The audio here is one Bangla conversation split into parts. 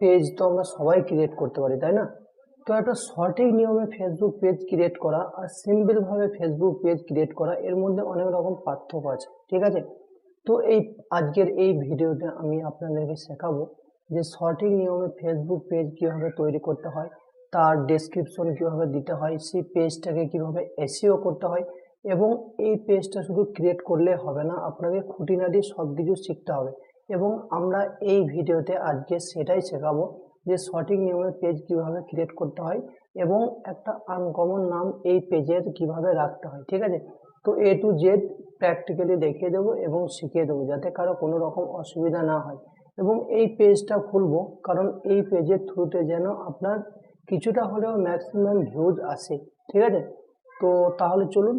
পেজ তো আমরা সবাই ক্রিয়েট করতে পারি, তাই না? তো একটা সঠিক নিয়মে ফেসবুক পেজ ক্রিয়েট করা আর সিম্পল ভাবে ফেসবুক পেজ ক্রিয়েট করা এর মধ্যে অনেক রকম পার্থক্য আছে, ঠিক আছে? তো আজকের এই ভিডিওতে আমি আপনাদেরকে শেখাবো যে সঠিক নিয়মে ফেসবুক পেজ কিভাবে তৈরি করতে হয়, তার ডেসক্রিপশন কিভাবে দিতে হয়, সেই পেজটাকে কিভাবে এসইও করতে হয়, এবং এই পেজটা শুধু ক্রিয়েট করলে হবে না, আপনাকে খুঁটিনাটি সবকিছু শিখতে হবে। এবং আমরা এই ভিডিওতে আজকে সেটাই শেখাবো যে সঠিক নিয়মে পেজ কিভাবে ক্রিয়েট করতে হয় এবং একটা আনকমন নাম এই পেজের কিভাবে রাখতে হয়, ঠিক আছে? তো A to Z প্র্যাকটিক্যালি দেখিয়ে দেবো এবং শিখিয়ে দেবো যাতে কারো কোনো রকম অসুবিধা না হয়। এবং এই পেজটা খুলবো কারণ এই পেজের থ্রুতে যেন আপনার কিছুটা হলেও ম্যাক্সিমাম ভিউজ আসে, ঠিক আছে? তো তাহলে চলুন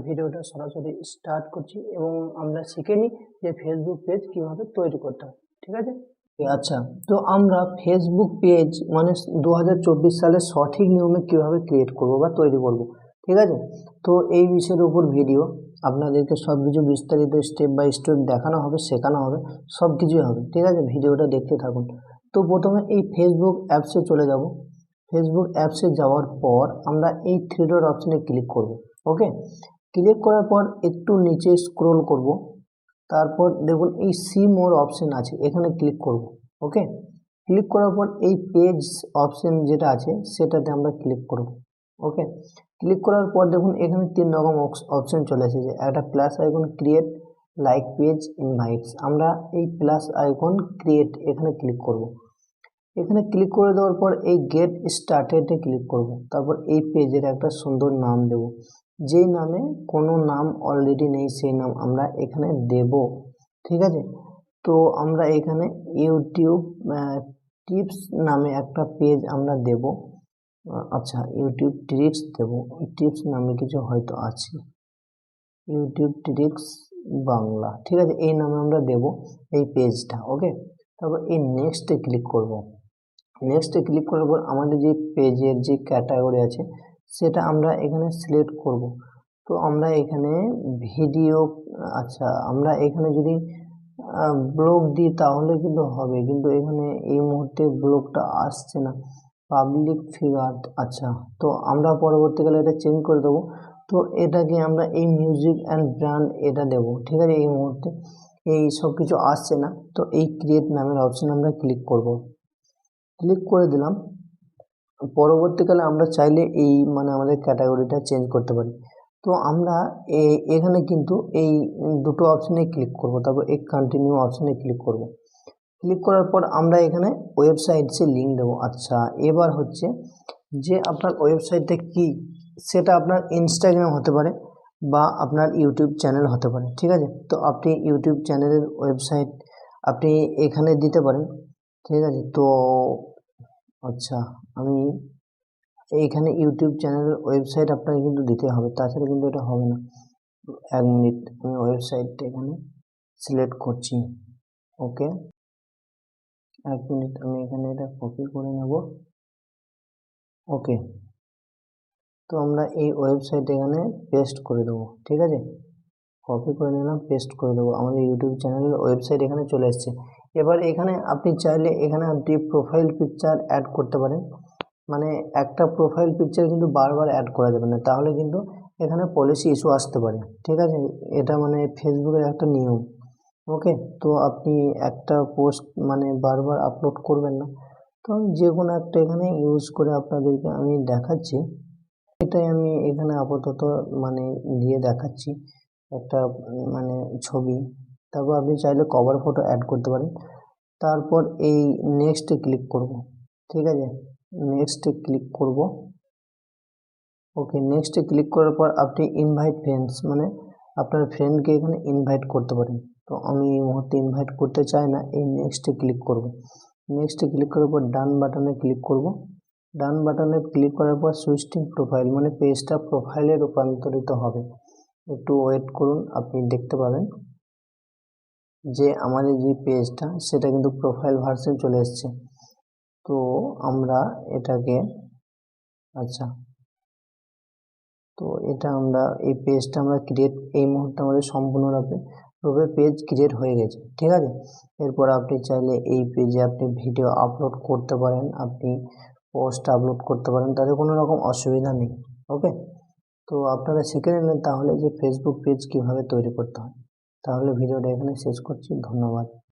ভিডিওটা সরাসরি স্টার্ট করছি এবং আমরা শিখে নিই যে ফেসবুক পেজ কিভাবে তৈরি করতে হয়, ঠিক আছে? আচ্ছা, তো আমরা ফেসবুক পেজ মানে 2024 সালের সঠিক নিয়মে কিভাবে ক্রিয়েট করব বা তৈরি করব, ঠিক আছে? তো এই বিষয়ের উপর ভিডিও আপনাদেরকে সব কিছু বিস্তারিত স্টেপ বাই স্টেপ দেখানো হবে, শেখানো হবে, সব কিছুই হবে, ঠিক আছে? ভিডিওটা দেখতে থাকুন। তো প্রথমে এই ফেসবুক অ্যাপসে চলে যাব। ফেসবুক অ্যাপসে যাওয়ার পর আমরা এই থ্রি ডট অপশনে ক্লিক করব। ওকে, ক্লিক করার পর একটু নিচে স্ক্রোল করব, তারপর দেখুন এই সি মোর অপশন আছে, এখানে ক্লিক করব। ওকে, ক্লিক করার পর এই পেজ অপশন যেটা আছে সেটাতে আমরা ক্লিক করব। ওকে, ক্লিক করার পর দেখুন এখানে 3 রকম অপশন চলে এসেছে। একটা plus icon, create, like page, invites. আমরা এই প্লাস আইকন ক্রিয়েট এখানে ক্লিক করব। এখানে ক্লিক করে দেওয়ার পর এই গেট স্টার্টেডে ক্লিক করব। তারপর এই পেজের একটা সুন্দর নাম দেব, যেই নামে কোনো নাম অলরেডি নেই সেই নাম আমরা এখানে দেব, ঠিক আছে? তো আমরা এখানে ইউটিউব টিপস নামে একটা পেজ আমরা দেব। আচ্ছা, ইউটিউব ট্রিক্স দেব, টিপস নামে কিছু হয়তো আছে, ইউটিউব ট্রিক্স বাংলা, ঠিক আছে? এই নামে আমরা দেব এই পেজটা। ওকে, তারপর এই নেক্সটে ক্লিক করব। নেক্সটে ক্লিক করার পর আমাদের যে পেজের যে ক্যাটাগরি আছে সেটা আমরা এখানে সিলেক্ট করব। তো আমরা এখানে ভিডিও, আচ্ছা আমরা এখানে যদি ব্লগ দিই তাহলে কিন্তু হবে, কিন্তু এখানে এই মুহূর্তে ব্লগটা আসছে না, পাবলিক ফিগার। আচ্ছা, তো আমরা পরবর্তীকালে এটা চেঞ্জ করে দেবো। তো এটাকে আমরা এই মিউজিক অ্যান্ড ব্র্যান্ড এটা দেবো, ঠিক আছে? এই মুহূর্তে এই সব কিছু আসছে না, তো এই ক্রিয়েট নামের অপশন আমরা ক্লিক করব। ক্লিক করে দিলাম। পরবর্তীকালে আমরা চাইলে এই মানে আমাদের ক্যাটাগরিটা চেঞ্জ করতে পারি। তো আমরা এখানে কিন্তু এই দুটো অপশনে ক্লিক করব, তারপর এই কন্টিনিউ অপশনে ক্লিক করব। ক্লিক করার পর আমরা এখানে ওয়েবসাইটসে লিঙ্ক দেবো। আচ্ছা, এবার হচ্ছে যে আপনার ওয়েবসাইটটা কি, সেটা আপনার ইনস্টাগ্রাম হতে পারে বা আপনার ইউটিউব চ্যানেল হতে পারে, ঠিক আছে? তো আপনি ইউটিউব চ্যানেলের ওয়েবসাইট আপনি এখানে দিতে পারেন, ঠিক আছে? তো আচ্ছা, আমি এইখানে ইউটিউব চ্যানেলের ওয়েবসাইট আপনাকে কিন্তু দিতে হবে, তাছাড়া কিন্তু এটা হবে না। 1 মিনিট, আমি ওয়েবসাইটটা এখানে সিলেক্ট করছি। ওকে, 1 মিনিট, আমি এখানে এটা কপি করে নেব। ওকে, তো আমরা এই ওয়েবসাইট এখানে পেস্ট করে দেবো, ঠিক আছে? কপি করে নিলাম, পেস্ট করে দেবো। আমাদের ইউটিউব চ্যানেলের ওয়েবসাইট এখানে চলে এসেছে। এবার এখানে আপনি চাইলে এখানে আপনি প্রোফাইল পিকচার অ্যাড করতে পারেন, মানে একটা প্রোফাইল পিকচার কিন্তু বারবার অ্যাড করা যাবে না, তাহলে কিন্তু এখানে পলিসি ইস্যু আসতে পারে, ঠিক আছে? এটা মানে ফেসবুকের একটা নিয়ম। ওকে, তো আপনি একটা পোস্ট মানে বারবার আপলোড করবেন না। তো আমি যে কোনো একটা এখানে ইউজ করে আপনাদেরকে আমি দেখাচ্ছি। এটাই আমি এখানে আপাতত মানে দিয়ে দেখাচ্ছি একটা মানে ছবি। তারপর আপনি চাইলে কভার ফটো অ্যাড করতে পারেন। তারপর এই নেক্সটে ক্লিক করব, ঠিক আছে? নেক্সটে ক্লিক করব। ওকে, নেক্সটে ক্লিক করার পর আপনি ইনভাইট ফ্রেন্ডস মানে আপনার ফ্রেন্ডকে এখানে ইনভাইট করতে পারেন। তো আমি এই মুহূর্তে ইনভাইট করতে চাই না, এই নেক্সটে ক্লিক করব। নেক্সটে ক্লিক করার পর ডান বাটনে ক্লিক করব। ডান বাটনে ক্লিক করার পর সুইচিং প্রোফাইল মানে পেজটা প্রোফাইলে রূপান্তরিত হবে। একটু ওয়েট করুন, আপনি দেখতে পাবেন যে আমাদের যে পেজটা সেটা কিন্তু প্রোফাইল ভার্সন চলে এসছে। তো আমরা এটাকে, আচ্ছা, তো এটা আমরা এই পেজটা আমরা ক্রিয়েট এই মুহূর্তে আমাদের সম্পূর্ণরূপে তবে পেজ ক্রিয়েট হয়ে গেছে, ঠিক আছে। এরপর আপনি চাইলে এই পেজে আপনি ভিডিও আপলোড করতে পারেন, আপনি পোস্ট আপলোড করতে পারেন, তাতে কোনো রকম অসুবিধা নেই। ওকে, তো আপনারা শিখে নিলেন তাহলে যে ফেসবুক পেজ কিভাবে তৈরি করতে হয়। তাহলে ভিডিওটা এখানে শেষ করছি, ধন্যবাদ।